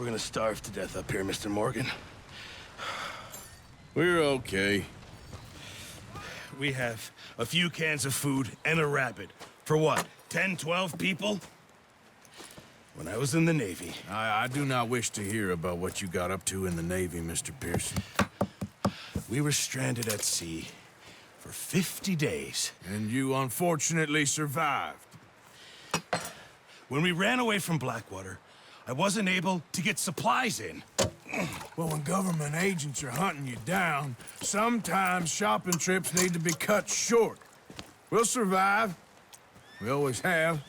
We're gonna starve to death up here, Mr. Morgan. We're okay. We have a few cans of food and a rabbit. For what, 10, 12 people? When I was in the Navy... I do not wish to hear about what you got up to in the Navy, Mr. Pearson. We were stranded at sea for 50 days. And you unfortunately survived. When we ran away from Blackwater, I wasn't able to get supplies in. Well, when government agents are hunting you down, sometimes shopping trips need to be cut short. We'll survive. We always have.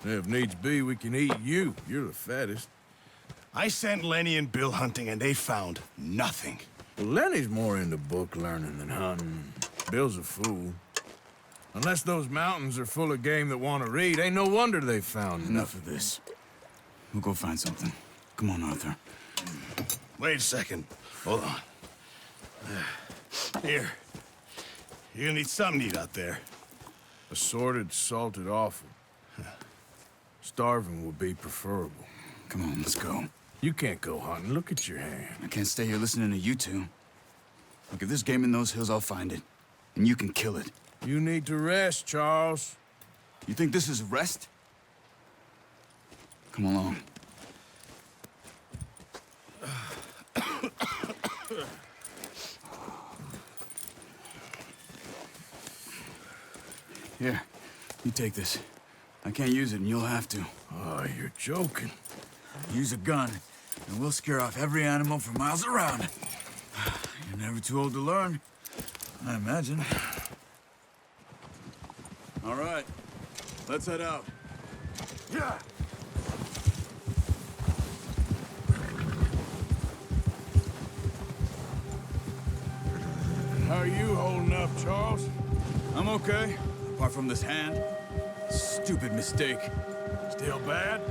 If needs be, we can eat you. You're the fattest. I sent Lenny and Bill hunting, and they found nothing. Well, Lenny's more into book learning than hunting. Bill's a fool. Unless those mountains are full of game that want to read, ain't no wonder they found Enough of this. We'll go find something. Come on, Arthur. Wait a second. Hold on. Here. You're gonna need something to eat out there. Assorted, salted offal. Starving would be preferable. Come on, let's go. You can't go hunting. Look at your hand. I can't stay here listening to you two. Look, if there's game in those hills, I'll find it. And you can kill it. You need to rest, Charles. You think this is rest? Come along. Here, you take this. I can't use it, and you'll have to. Oh, you're joking. Use a gun, and we'll scare off every animal for miles around. You're never too old to learn, I imagine. All right, let's head out. Yeah. How are you holding up, Charles? I'm okay, apart from this hand. Stupid mistake. Still bad?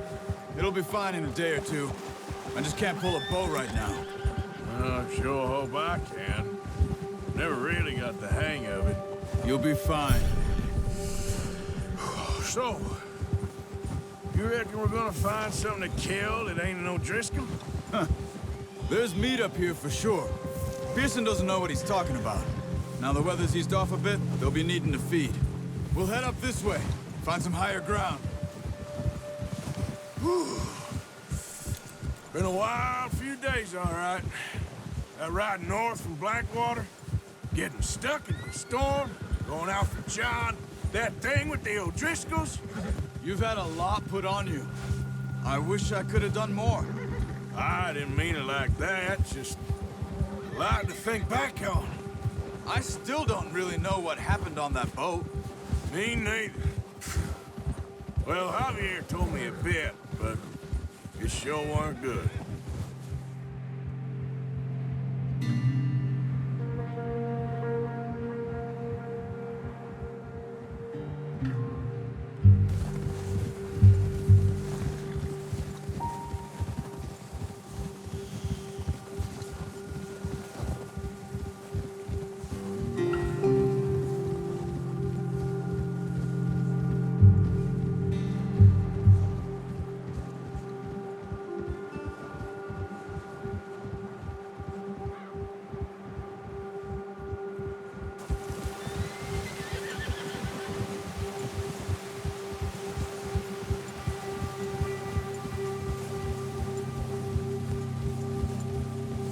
It'll be fine in a day or two. I just can't pull a bow right now. I sure hope I can. Never really got the hang of it. You'll be fine. So, you reckon we're gonna find something to kill that ain't no Driscoll? There's meat up here for sure. Pearson doesn't know what he's talking about. Now the weather's eased off a bit, they'll be needing to feed. We'll head up this way, find some higher ground. Been a wild few days, all right. That ride north from Blackwater, getting stuck in the storm, going out for John, that thing with the O'Driscolls. You've had a lot put on you. I wish I could have done more. I didn't mean it like that, just a lot to think back on. I still don't really know what happened on that boat. Me neither. Well, Javier told me a bit, but it sure weren't good.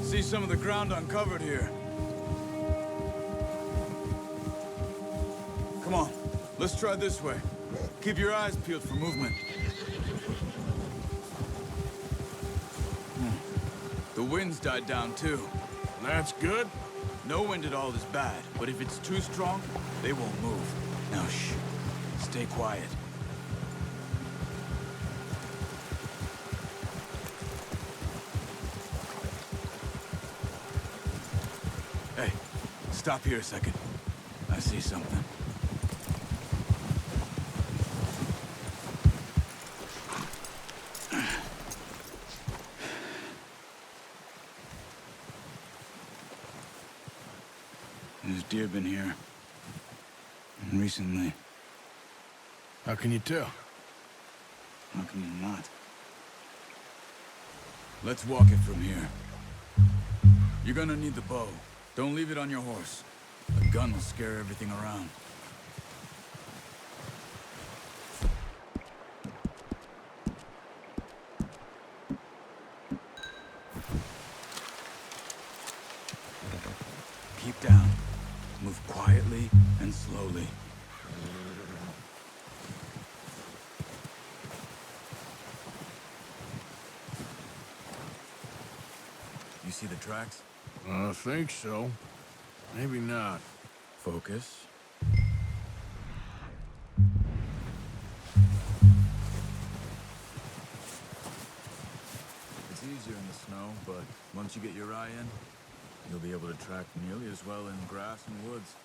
See some of the ground uncovered here. Come on, let's try this way. Keep your eyes peeled for movement. The wind's died down too. That's good. No wind at all is bad, but if it's too strong, they won't move. Now shh, stay quiet. Hey, stop here a second. I see something. There's deer been here. And recently. How can you tell? How can you not? Let's walk it from here. You're gonna need the bow. Don't leave it on your horse. A gun will scare everything around. Keep down. Move quietly and slowly. You see the tracks? I think so. Maybe not. Focus. It's easier in the snow, but once you get your eye in, you'll be able to track nearly as well in grass and woods.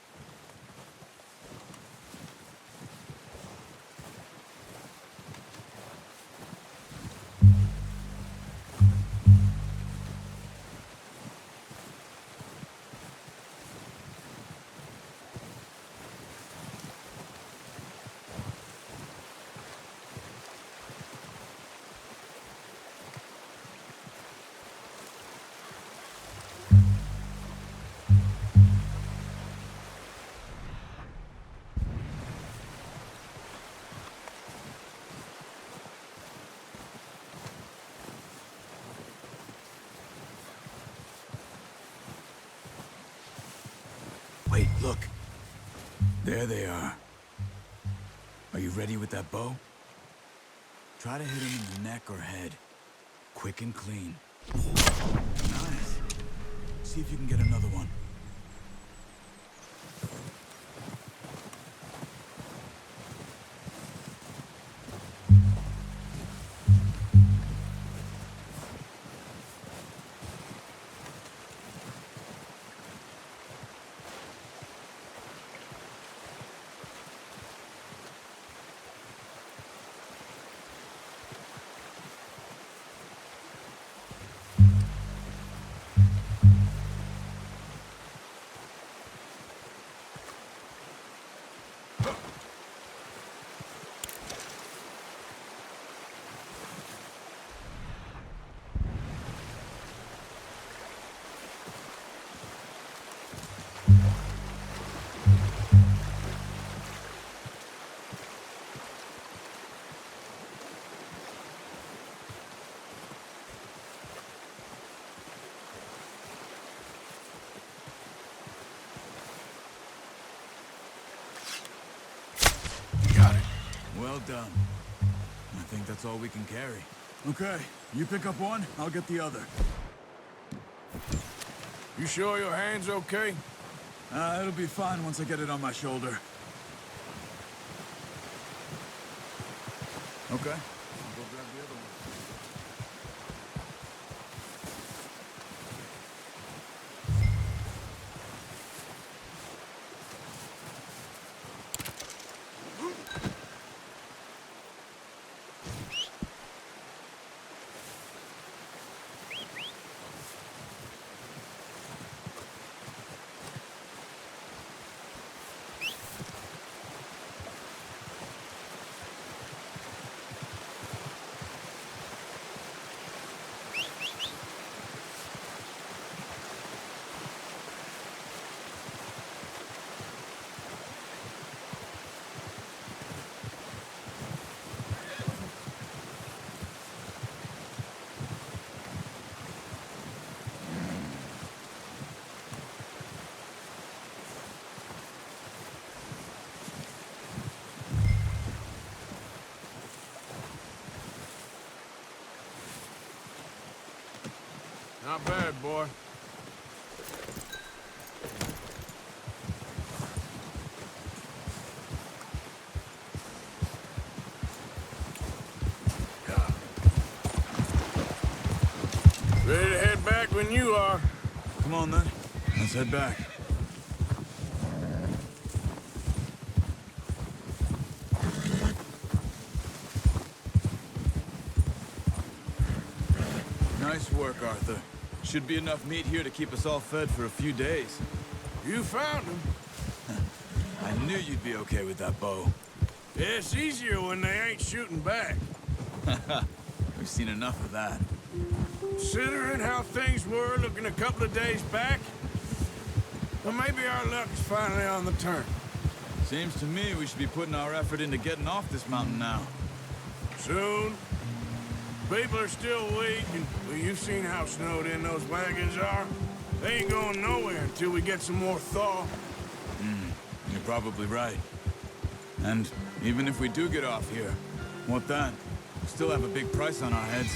Wait, look. There they are. Are you ready with that bow? Try to hit him in the neck or head. Quick and clean. Nice. See if you can get another one. Well done. I think that's all we can carry. Okay, you pick up one, I'll get the other. You sure your hand's okay? It'll be fine once I get it on my shoulder. Okay, I'll go grab the other one. Not bad, boy. Ready to head back when you are. Come on then, let's head back. Nice work, Arthur. Should be enough meat here to keep us all fed for a few days. You found him. I knew you'd be okay with that bow. Yeah, it's easier when they ain't shooting back. We've seen enough of that. Considering how things were looking a couple of days back, well, maybe our luck is finally on the turn. Seems to me we should be putting our effort into getting off this mountain now. Soon. People are still weak, and well, you've seen how snowed in those wagons are. They ain't going nowhere until we get some more thaw. You're probably right. And even if we do get off here, what then? We still have a big price on our heads.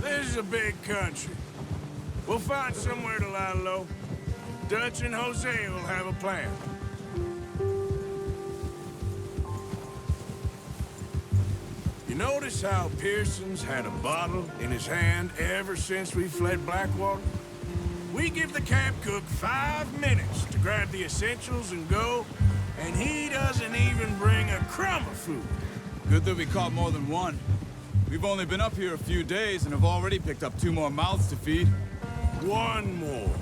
This is a big country. We'll find somewhere to lie low. Dutch and Jose will have a plan. You notice how Pearson's had a bottle in his hand ever since we fled Blackwater? We give the camp cook 5 minutes to grab the essentials and go, and he doesn't even bring a crumb of food. Good that we caught more than one. We've only been up here a few days and have already picked up 2 more mouths to feed. One more.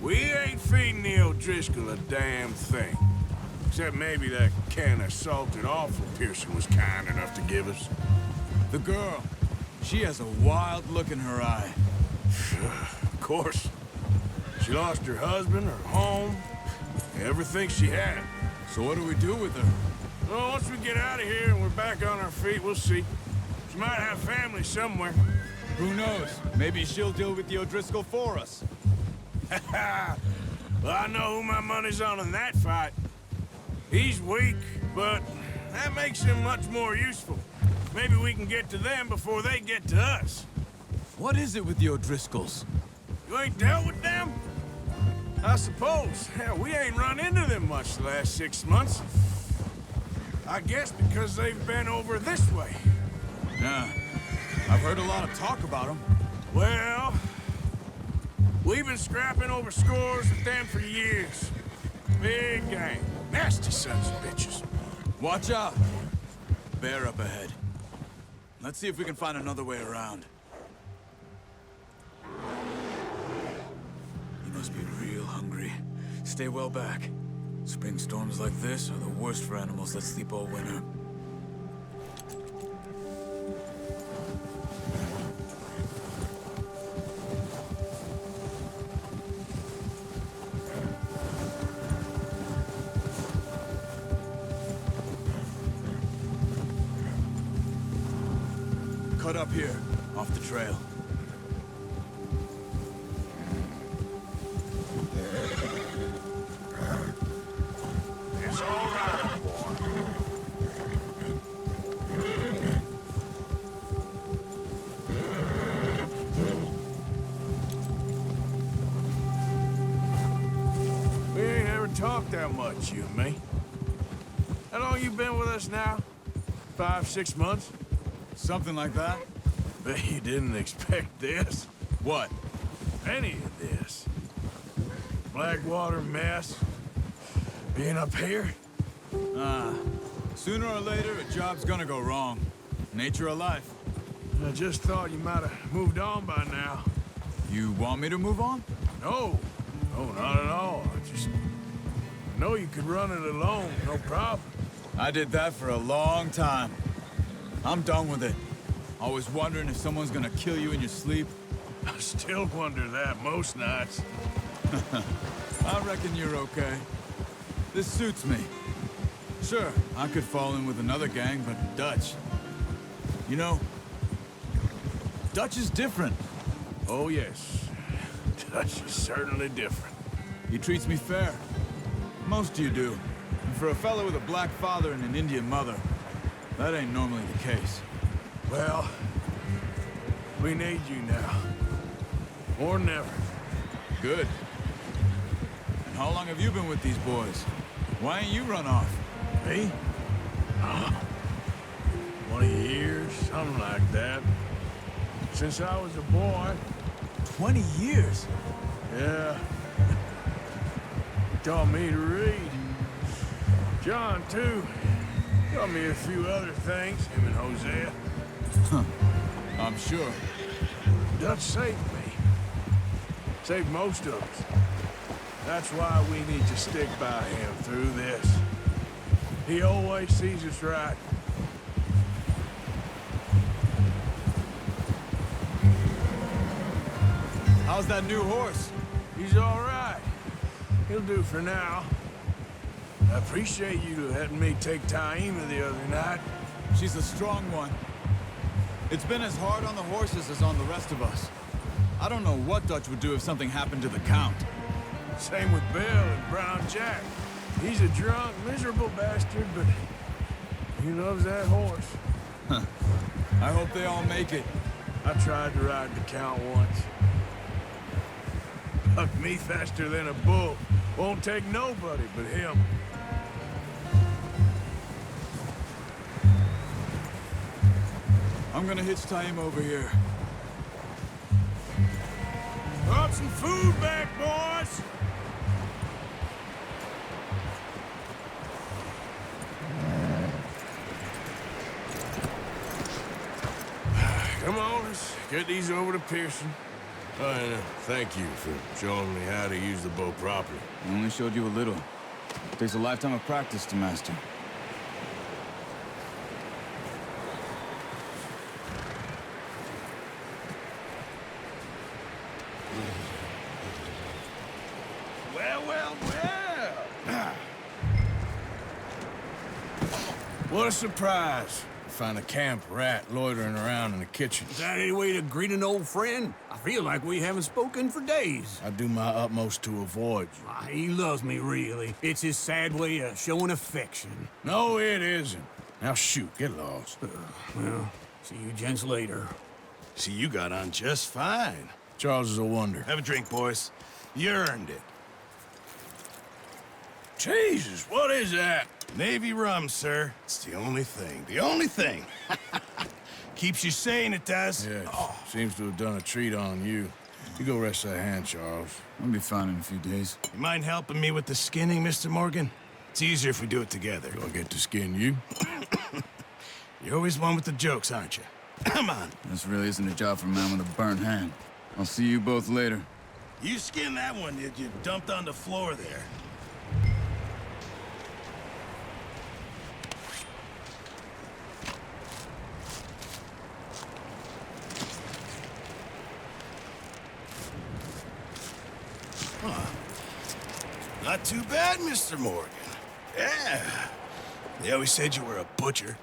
We ain't feeding the O'Driscoll a damn thing. Except maybe that can of salted offal Pearson was kind enough to give us. The girl, she has a wild look in her eye. Of course. She lost her husband, her home, everything she had. So what do we do with her? Well, once we get out of here and we're back on our feet, we'll see. She might have family somewhere. Who knows? Maybe she'll deal with the O'Driscoll for us. Well, I know who my money's on in that fight. He's weak, but that makes him much more useful. Maybe we can get to them before they get to us. What is it with the O'Driscolls? You ain't dealt with them? I suppose. Hell, we ain't run into them much the last 6 months. I guess because they've been over this way. Yeah, I've heard a lot of talk about them. Well, we've been scrapping over scores with them for years. Big gang. Nasty sons of bitches. Watch out. Bear up ahead. Let's see if we can find another way around. You must be real hungry. Stay well back. Spring storms like this are the worst for animals that sleep all winter. Cut up here, off the trail. It's all right, boy. We ain't ever talked that much, you and me. How long you been with us now? 5, 6 months? Something like that? Bet you didn't expect this. What? Any of this. Blackwater mess. Being up here. Sooner or later, a job's gonna go wrong. Nature of life. I just thought you might have moved on by now. You want me to move on? No. No, not at all. I know you could run it alone, no problem. I did that for a long time. I'm done with it. Always wondering if someone's gonna kill you in your sleep. I still wonder that most nights. I reckon you're okay. This suits me. Sure, I could fall in with another gang, but Dutch... You know, Dutch is different. Oh, yes. Dutch is certainly different. He treats me fair. Most of you do. And for a fellow with a black father and an Indian mother, that ain't normally the case. Well, we need you now. Or never. Good. And how long have you been with these boys? Why ain't you run off? Me? 20 years, something like that. Since I was a boy. 20 years? Yeah. Taught me to read. John, too. Taught me a few other things, him and Hosea. I'm sure. Dutch saved me. Saved most of us. That's why we need to stick by him through this. He always sees us right. How's that new horse? He's all right. He'll do for now. I appreciate you letting me take Taima the other night. She's a strong one. It's been as hard on the horses as on the rest of us. I don't know what Dutch would do if something happened to the Count. Same with Bill and Brown Jack. He's a drunk, miserable bastard, but he loves that horse. I hope they all make it. I tried to ride the Count once. Bucked me faster than a bull. Won't take nobody but him. I'm gonna hitch Taima over here. Brought some food back, boys! Come on, let's get these over to Pearson. Oh, and thank you for showing me how to use the bow properly. I only showed you a little. It takes a lifetime of practice to master. Well. What a surprise. Find a camp rat loitering around in the kitchen. Is that any way to greet an old friend? I feel like we haven't spoken for days. I do my utmost to avoid you. He loves me, really. It's his sad way of showing affection. No, it isn't. Now shoot, get lost. Well, see you gents later. See, you got on just fine. Charles is a wonder. Have a drink, boys. You earned it. Jesus, what is that? Navy rum, sir. It's the only thing. The only thing. Keeps you sane, it does. Yeah, seems to have done a treat on you. You go rest that hand, Charles. I'll be fine in a few days. You mind helping me with the skinning, Mr. Morgan? It's easier if we do it together. Do I get to skin you? You're always one with the jokes, aren't you? Come on. This really isn't a job for a man with a burnt hand. I'll see you both later. You skinned that one that you dumped on the floor there. Not too bad, Mr. Morgan. Yeah. They always said you were a butcher.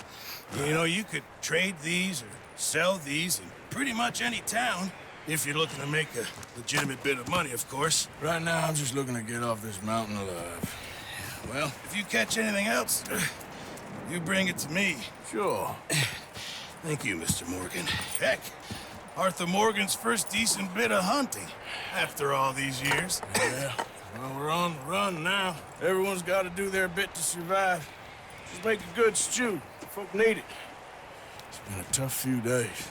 You know, you could trade these or sell these in pretty much any town, if you're looking to make a legitimate bit of money, of course. Right now, I'm just looking to get off this mountain alive. Well, if you catch anything else, you bring it to me. Sure. Thank you, Mr. Morgan. Heck, Arthur Morgan's first decent bit of hunting after all these years. Yeah. Well, we're on the run now. Everyone's got to do their bit to survive. Just make a good stew. Folk need it. It's been a tough few days.